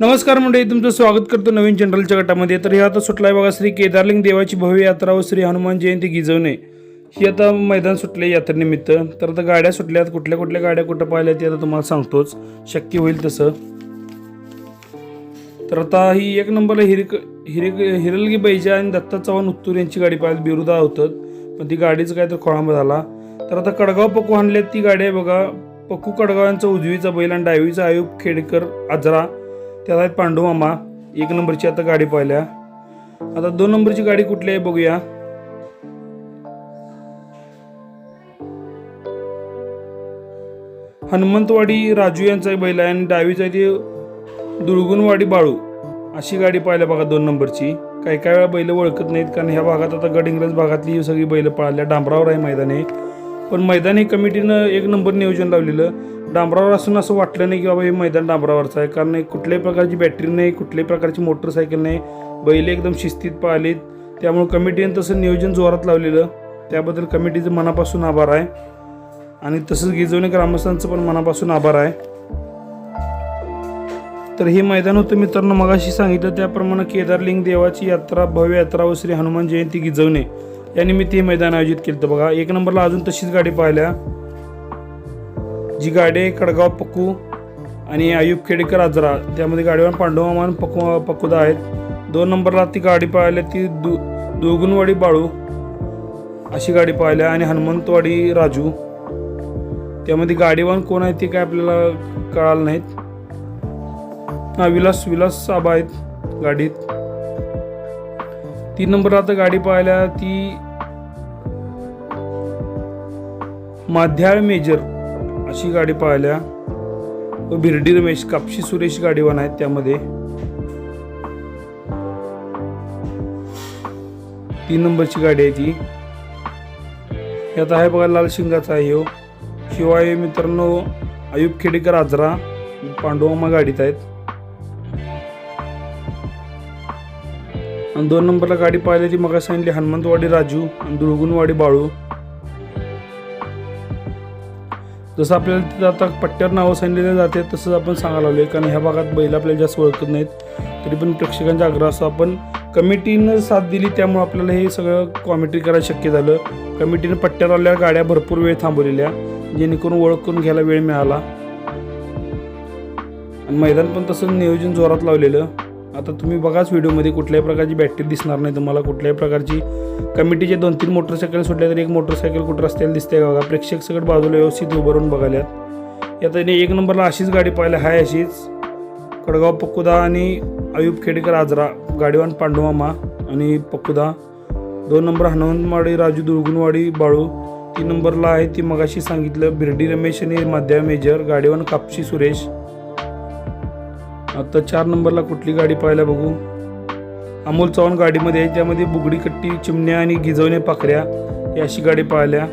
नमस्कार मंडळी, तुमचं स्वागत करतो नवीन जनरलच्या गटामध्ये. तर हे आता सुटलाय बघा श्री केदारलिंग देवाची भव्य यात्रा व श्री हनुमान जयंती गिजवणे ही आता मैदान सुटले यात्रेनिमित्त. तर आता गाड्या सुटल्यात, कुठल्या कुठल्या गाड्या कुठं पाहिल्या ते आता तुम्हाला सांगतोच, शक्य होईल तसं. तर आता ही एक नंबरला हिरलगी बैजा आणि दत्ता चव्हाण उत्तूर यांची गाडी पाहिली, बिरुदा होतं, पण ती गाडीचं काय तर खोळंबा झाला. तर आता कडगाव पक्कू आणल्यात ती गाडी आहे बघा. पक्कू कडगाव यांचा उजवीचा बैल आणि डावीचा आयुब खेडकर आजरा, त्यात आहेत पांडू मामा. एक नंबरची आता गाडी पाहिल्या. आता 2 नंबरची गाडी कुठली आहे बघूया. हनुमंतवाडी राजू यांचा बैल आहे आणि डावीचा ते दुळगुणवाडी बाळू अशी गाडी पाहिल्या बघा 2 नंबरची. काही काही वेळा बैल ओळखत नाहीत, कारण ह्या भागात आता गडिंग्रज भागातली सगळी बैल पाळल्या. डांबरावर आहे मैदान आहे, पण मैदान हे कमिटीनं 1 नंबर नियोजन लावलेलं. डांबरावर असून असं वाटलं नाही की बाबा हे मैदान डांबरावरचं आहे, कारण कुठल्याही प्रकारची बॅटरी नाही, कुठल्याही प्रकारची मोटरसायकल नाही, बैल एकदम शिस्तीत पाळलीत. त्यामुळे कमिटीने तसं नियोजन जोरात लावलेलं, त्याबद्दल कमिटीचं मनापासून आभार आहे. आणि तसंच गिजवणे ग्रामस्थांचं पण मनापासून आभार आहे. तर हे मैदान होतं मित्रांनो, मगाशी सांगितलं त्याप्रमाणे केदारलिंग देवाची यात्रा भव्य यात्रा व श्री हनुमान जयंती गिजवणे या निमित्त हे मैदान आयोजित केलं होतं बघा. 1 नंबरला अजून तशीच गाडी पाहिल्या, जी गाडी आहे कडगाव पक्कू आणि आयुब खेडेकर आजरा, त्यामध्ये गाडीवर पांडुमामा आणि पक्कुदा आहेत. 2 नंबरला ती गाडी पाहिल्या ती दुळगुणवाडी बाळू अशी गाडी पाहिल्या आणि हनुमंतवाडी राजू, त्यामध्ये गाडीवान कोण आहे ते काय आपल्याला कळालं नाहीत. विलास आबा आहेत गाडीत. 3 नंबरला आता गाडी पाहिल्या ती माध्याळ मेजर अशी गाडी पाहिल्या व बिर्डी रमेश कापशी सुरेश गाडीवान आहेत. त्यामध्ये 3 नंबरची गाडी आहे ती. यात आहे बघा लाल शिंगाचा आहे ह्यो. शिवाय मित्रांनो आयुब खेडेकर आजरा पांडुमामा गाडीत आहेत. आणि 2 नंबरला गाडी पाहिली ती मग सांगितली हनुमंतवाडी राजू आणि दुळगुणवाडी बाळू. जसं आपल्याला तिथं आता पट्ट्यावर नावं सांगितलेले जाते तसंच आपण सांगायला लागलोय, कारण ह्या भागात बैल आपल्याला जास्त ओळखत नाहीत. तरी पण प्रेक्षकांचा आग्रह असतो, आपण कमिटीनं साथ दिली त्यामुळे आपल्याला हे सगळं कॉमेंट्री करायला शक्य झालं. कमिटीनं पट्ट्यावर आलेल्या गाड्या भरपूर वेळ थांबवलेल्या, जेणेकरून ओळख करून घ्यायला वेळ मिळाला. आणि मैदान पण तसं नियोजन जोरात लावलेलं. आता तुम्ही बघाच व्हिडिओमध्ये कुठल्याही प्रकारची बॅटरी दिसणार नाही तुम्हाला, कुठल्याही प्रकारची. कमिटीचे 2-3 मोटरसायकल सुटल्या तरी एक मोटरसायकल कुठं रस्त्याला दिसते का बघा. प्रेक्षक सगळं बाजूला व्यवस्थित उभारून बघाल्यात. यात 1 नंबरला अशीच गाडी पाहिल्या हाय अशीच कडगाव पक्कुदा आणि आयुब खेडेकर आजरा, गाडीवान पांडुमामा आणि पक्कुदा. 2 नंबर हनुमंतवाडी राजू दुळगुणवाडी बाळू. 3 नंबरला आहे ती मगाशी सांगितलं बिर्डी रमेश आणि माध्या मेजर, गाडीवान कापशी सुरेश. आता 4 नंबरला कुठली गाडी पाहायला बघू. अमोल चव्हाण गाडीमध्ये आहे, त्यामध्ये बुगडी कट्टी चिमण्या आणि गिजवणे पाखऱ्या ही अशी गाडी पाहिल्या.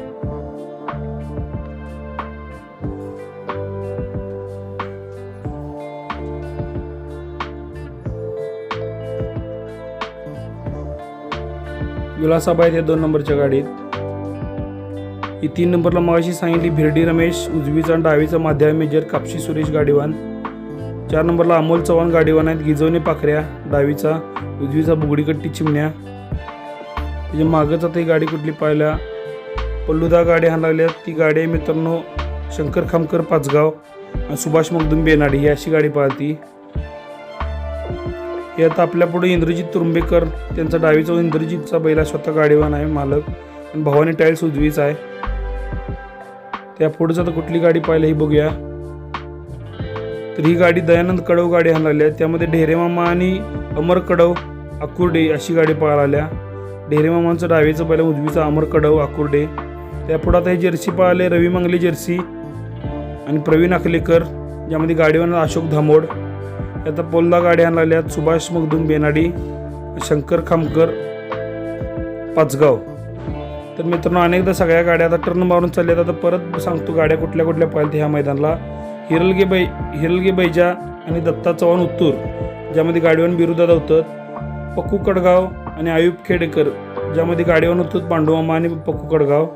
विलासाबाई आहेत 2 नंबरच्या गाडीत. ही 3 नंबरला मगाशी सांगितली भिरडी रमेश उजवीचा आणि डावीचा माध्या मेजर कापशी सुरेश गाडीवान. 4 नंबरला अमोल चव्हाण गाडीवान आहेत, गिजवणे पाखऱ्या डावीचा, उजवीचा बुगडीकट्टी चिमण्या. त्याच्या मागच आता ही गाडी कुठली पाहिल्या पल्लूदा गाडी लागल्या. ती गाडी आहे मित्रांनो शंकर खामकर पाचगाव आणि सुभाष मगदूम बेनाडी ही अशी गाडी पाहती. हे आता आपल्या पुढे इंद्रजित तुरुंबेकर, त्यांचा डावीचा इंद्रजितचा बैला स्वतः गाडीवान आहे मालक, आणि भवानी टाईल्स उजवीचा आहे. त्या पुढेच आता कुठली गाडी पाहिली ही बघूया. तर ही गाडी दयानंद कडव गाडी लागल्या, त्यामध्ये ढेरेमामा आणि अमर कडव आकुर्डे अशी गाडी पाहायला आल्या. ढेरेमामांचं डावीचं पहिला उजवीचा अमर कडव आकुर्डे. त्यापुढे आता हे जर्सी पाहिले रवी मंगले जर्सी आणि प्रवीण अखलेकर, ज्यामध्ये गाडीवान अशोक धामोड. आता पोलदा गाडी लागल्यात सुभाष मगदूम बेनाडी, शंकर खामकर पाचगाव. तर मित्रांनो अनेकदा सगळ्या गाड्या आता टर्न मारून चालल्यात. आता परत सांगतो गाड्या कुठल्या कुठल्या पाहिल्या ह्या मैदानाला. हिरलगे बैजा आणि दत्ता चव्हाण उत्तूर, ज्यामध्ये गाडीवान बिरुदादा होतं. पक्कू कडगाव आणि आयुब खेडेकर, ज्यामध्ये गाडीवान होतं पांडुमामा आणि पक्कू कडगाव.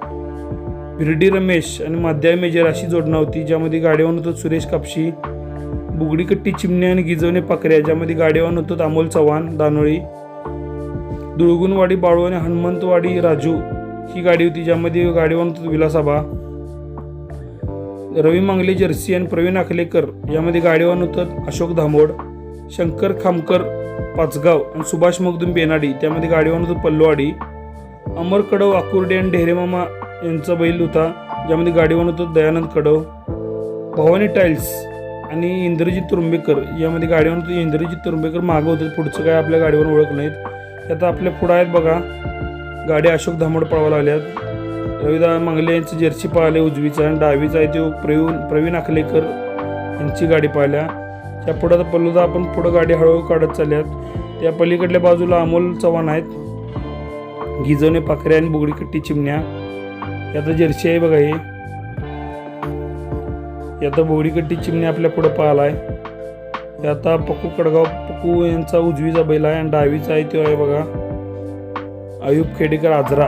बिर्डी रमेश आणि माध्या मेजर अशी जोडणं होती, ज्यामध्ये गाडीवान होतं सुरेश कापशी. बुगडीकट्टी चिमणे आणि गिजवणे पाकऱ्या, ज्यामध्ये गाडीवान होतं अमोल चव्हाण दानोळी. दुळगुणवाडी बाळू आणि हनुमंतवाडी राजू ही गाडी होती, ज्यामध्ये गाडीवान होतं विलासाबा. रवी मांगले जर्सी आणि प्रवीण आखलेकर यामध्ये गाडीवान होतं अशोक धामोड. शंकर खामकर पाचगाव आणि सुभाष मगदूम बेनाडी त्यामध्ये गाडीवान होतं पल्लवाडी. अमर कडव आकुर्डे आणि ढेरेमामा यांचा बैल होता, ज्यामध्ये गाडीवान होतं दयानंद कडव. भवानी टाईल्स आणि इंद्रजित तुरुंबेकर यामध्ये गाडीवान होतं इंद्रजित तुरुंबेकर. मागं होतं, पुढचं काय आपल्या गाडीवर ओळख नाहीत. आता आपल्या पुढं आहेत बघा गाडी अशोक धामोड पळवायला आल्यात. रविदा मांगले यांचं जर्सी पाहिले उजवीचा आणि डावीचा आहे तो प्रवीण आखलेकर यांची गाडी पाहिल्या. त्या पुढं आता पल्लूदा आपण पुढं गाडी हळूहळू काढत चालल्यात. त्या पलीकडल्या बाजूला अमोल चव्हाण आहेत, गिजवणे पाखरे आणि बुगडीकट्टी चिमण्या. यात जर्सी आहे बघा, हे आता बुगडीकट्टी चिमण्या आपल्या पुढं पाहिला आहे. आता पक्कू कडगाव पक्कू यांचा उजवीचा बैल आहे आणि डावीचा आहे तो आहे बघा अयुब खेडेकर आजरा.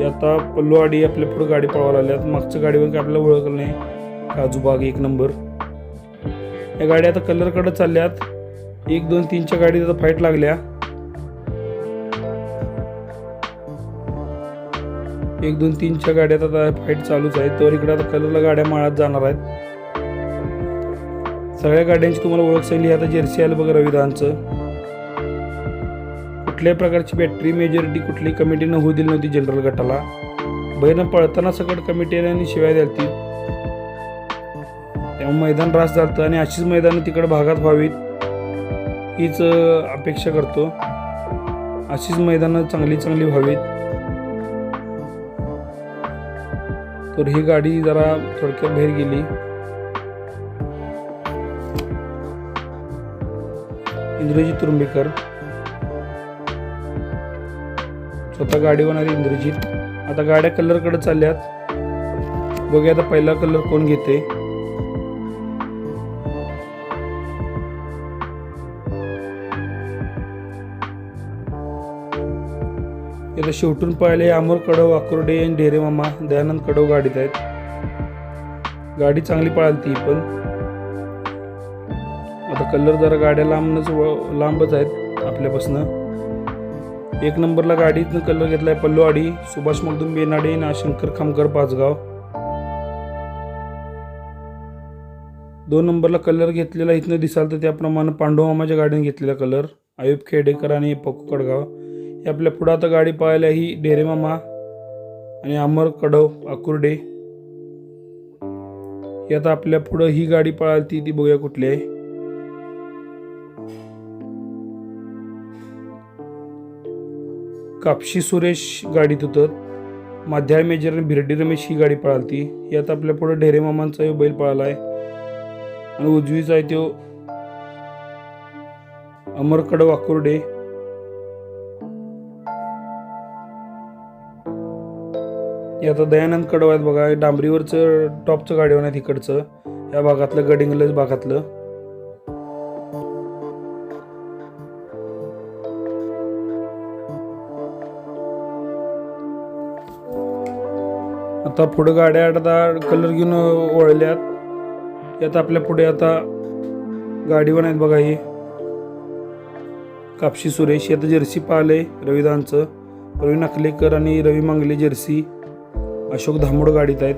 आता पल्लवाडी आपल्या पुढे गाडी पळवायला आल्यात. मागच्या गाडीवर काय आपल्याला ओळखलं नाही, काजूबाग 1 नंबर. या गाड्या आता कलरकडे चालल्यात. 1, 2, 3च्या गाडीत आता फाईट लागल्या. 1, 2, 3च्या गाड्यात आता फाईट चालूच आहे. तर इकडे आता कलरला गाड्या माळात जाणार आहेत. सगळ्या गाड्यांची तुम्हाला ओळख सांगली. आता जर्सी आलं बघा रविदानचं. कुठल्याही प्रकारची बॅटरी मेजॉरिटी कुठली कमिटीनं होऊ दिली नव्हती जनरल गटाला. बैल पळताना सकट कमिटीने शिवाय द्यालती, त्यामुळे मैदान रास झालं आणि अशीच मैदानं तिकडे भागात व्हावीत हीच अपेक्षा करतो. अशीच मैदानं चांगली व्हावीत. तर ही गाडी जरा थोडक्यात बाहेर गेली. इंद्रजित तुरुंबेकर स्वतः गाडीवर आली इंद्रजित. आता गाड्या कलरकडे चालल्यात. बघूया आता पहिला कलर कोण घेते. आता शेवटून पाहिले अमर कडव आकुर्डे आणि ढेरेमामा दयानंद कडव गाडीत आहेत. गाडी चांगली पळाली ती पण. आता कलर जरा गाड्या लांबच आहेत आपल्यापासून. 1 नंबरला गाडीतनं कलर घेतलाय पल्लवाडी, सुभाष मगदूम बेनाडे आणि शंकर खामकर पाचगाव. 2 नंबरला कलर घेतलेला इथनं दिसाल तर त्याप्रमाणे पांडुमामाच्या गाडीने घेतलेला कलर अयुब खेडेकर आणि पक्कू कडगाव. हे आपल्या पुढं आता गाडी पाहायला ही ढेरेमामा आणि अमर कडव आकुर्डे. ही आता आपल्या पुढं ही गाडी पळाली ती बघूया कुठली आहे. कापशी सुरेश गाडीत होतं. माध्याळ मेजर आणि भिरडी रमेश ही गाडी पळालती. ही आता आपल्या पुढे ढेरेमामांचा बैल पळाला आहे आणि उजवीचा आहे तो अमर कडव आकुर्डे. हे आता दयानंद कडव आहेत बघा. डांबरीवरचं टॉपचं गाडीवर आहे तिकडचं या भागातलं गडिंगलज भागातलं. आता पुढे गाड्या आता कलर घेऊन वळल्यात. यात आपल्या पुढे आता गाडीवर आहेत बघा ही कापशी सुरेश. आता जर्सी पाहिले रविदानचं. प्रवीण आखलेकर आणि रवी मांगले जर्सी. अशोक धामोड गाडीत आहेत.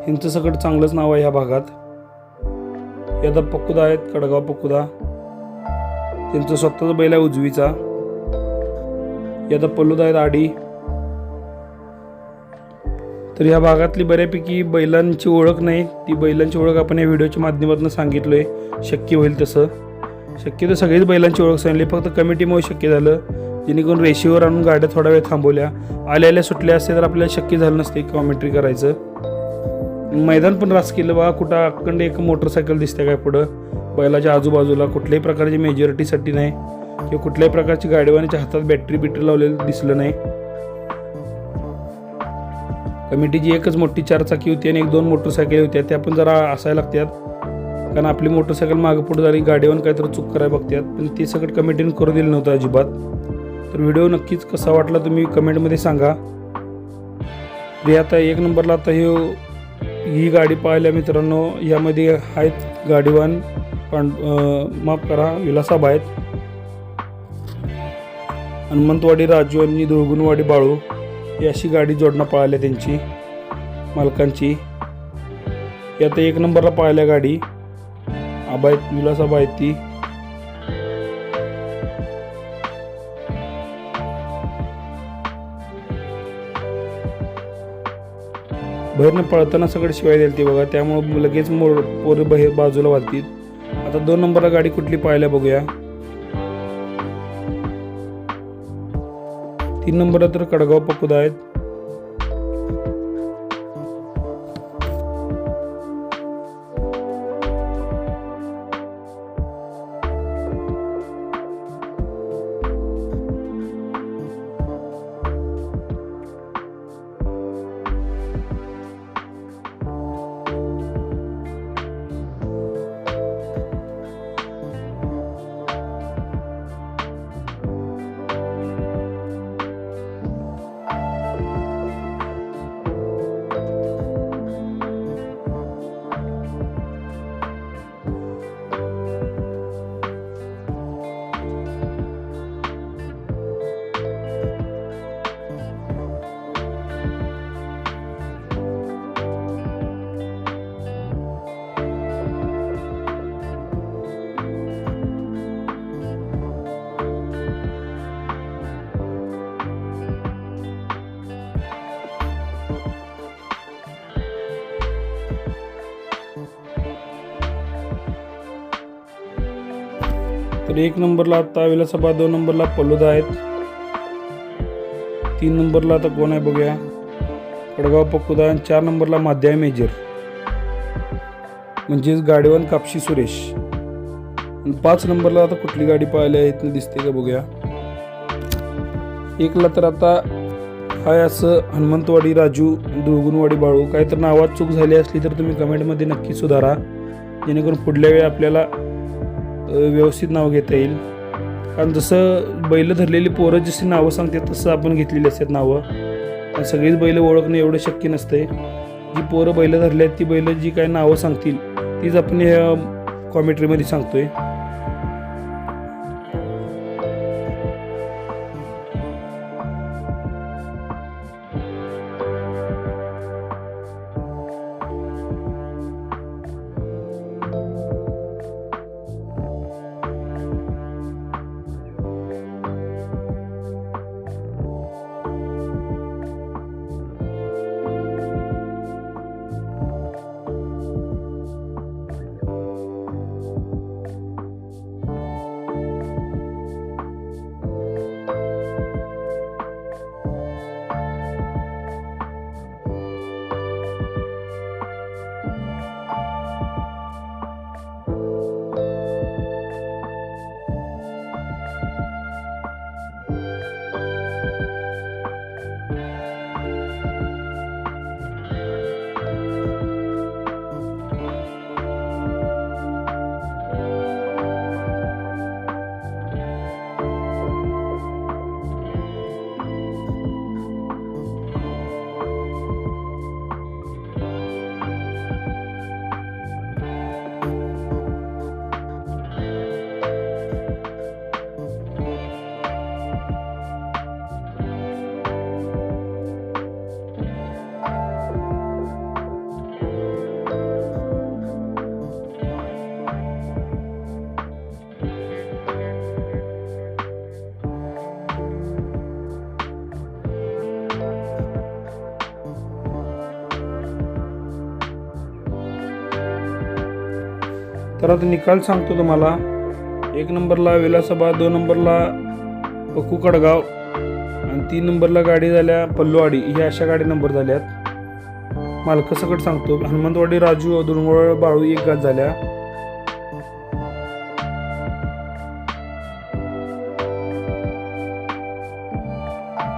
यांचं सगळं चांगलंच नाव आहे ह्या भागात. हे आता पक्कुदा आहेत कडगाव पक्कुदा. त्यांचं स्वतःचा बैल आहे उजवीचा. हे आता पल्लूदा आहेत आडी. तर ह्या भागातली बऱ्यापैकी बैलांची ओळख नाही. ती बैलांची ओळख आपण या व्हिडिओच्या माध्यमातून सांगितलोय. शक्य होईल तसं शक्यतो सगळीच बैलांची ओळख सांगली. फक्त कमिटीमुळे शक्य झालं, जेणेकरून रेषेवर आणून गाड्या थोडा वेळ थांबवल्या. आल्या सुटल्या असते तर आपल्याला शक्य झालं नसते कॉमेंट्री करायचं. मैदान पण रास केलं बघा. कुठं अखंड एक मोटरसायकल दिसते काय पुढं बैलाच्या आजूबाजूला. कुठल्याही प्रकारची मेजॉरिटीसाठी नाही किंवा कुठल्याही प्रकारची गाडीवानीच्या हातात बॅटरी लावलेलं दिसलं नाही. कमिटीची एकच मोठी 4 चाकी होती आणि 1-2 मोटरसायकल होत्या. त्या पण जरा असायला लागतात, कारण आपली मोटरसायकल मागं पुढे झाली गाडीवर काहीतरी चूक करायला बघतात. पण ते सगळं कमिटीने करू दिलं नव्हतं अजिबात. तर व्हिडिओ नक्कीच कसा वाटला तुम्ही कमेंटमध्ये सांगा. आता 1 नंबरला आता ही गाडी पाहिल्या मित्रांनो. यामध्ये आहेत गाडीवान माफ करा विलासाब आहेत. हनुमंतवाडी राजू आणि दुळगुणवाडी बाळू ही अशी गाडी जोडणं पळाल्या त्यांची मालकांची. यात 1 नंबरला पळाल्या गाडी आबाईत विलासाब आहेत ती. बाहेरनं पळताना सगळं शिवाय द्याल ती बघा, त्यामुळे लगेच पोरं बाहेर बाजूला वाहतील. आता 2 नंबरला गाडी कुठली पाहायला बघूया. 3 नंबरला तर कडगाव पकुदा आहेत. तर 1 नंबरला आता विलासबा, 2 नंबरला पलुदा आहेत. 3 नंबरला आता कोण आहे बघूया कडगाव पकुदा. आणि 4 नंबरला माध्या मेजर म्हणजेच गाडीवान कापशी सुरेश. आणि 5 नंबरला आता कुठली गाडी पाहायला इथनं दिसते का बघूया. 1ला तर आता हाय असं हनुमंतवाडी राजू दुळगुणवाडी बाळू. काही तर नावात चूक झाली असली तर तुम्ही कमेंटमध्ये नक्की सुधारा, जेणेकरून पुढल्या वेळी आपल्याला व्यवस्थित नाव घेता येईल. कारण जसं बैल धरलेली पोरं जशी नावं सांगतात तसं आपण घेतलेली असतात नावं. सगळीच बैल ओळखणं एवढं शक्य नसतंय. जी पोरं बैल धरली आहेत ती बैल जी काही नावं सांगतील तीच आपण ह्या कॉमेंट्रीमध्ये सांगतोय. तर आता निकाल सांगतो तुम्हाला. 1 नंबरला विलासबा, 2 नंबरला पक्कू कडगाव आणि 3 नंबरला गाडी झाल्या पल्लूवाडी. ह्या अशा गाडी नंबर झाल्यात. मालकसकट सांगतो. हनुमंतवाडी राजू दुळगुणवाडी बाळू 1 गात झाल्या.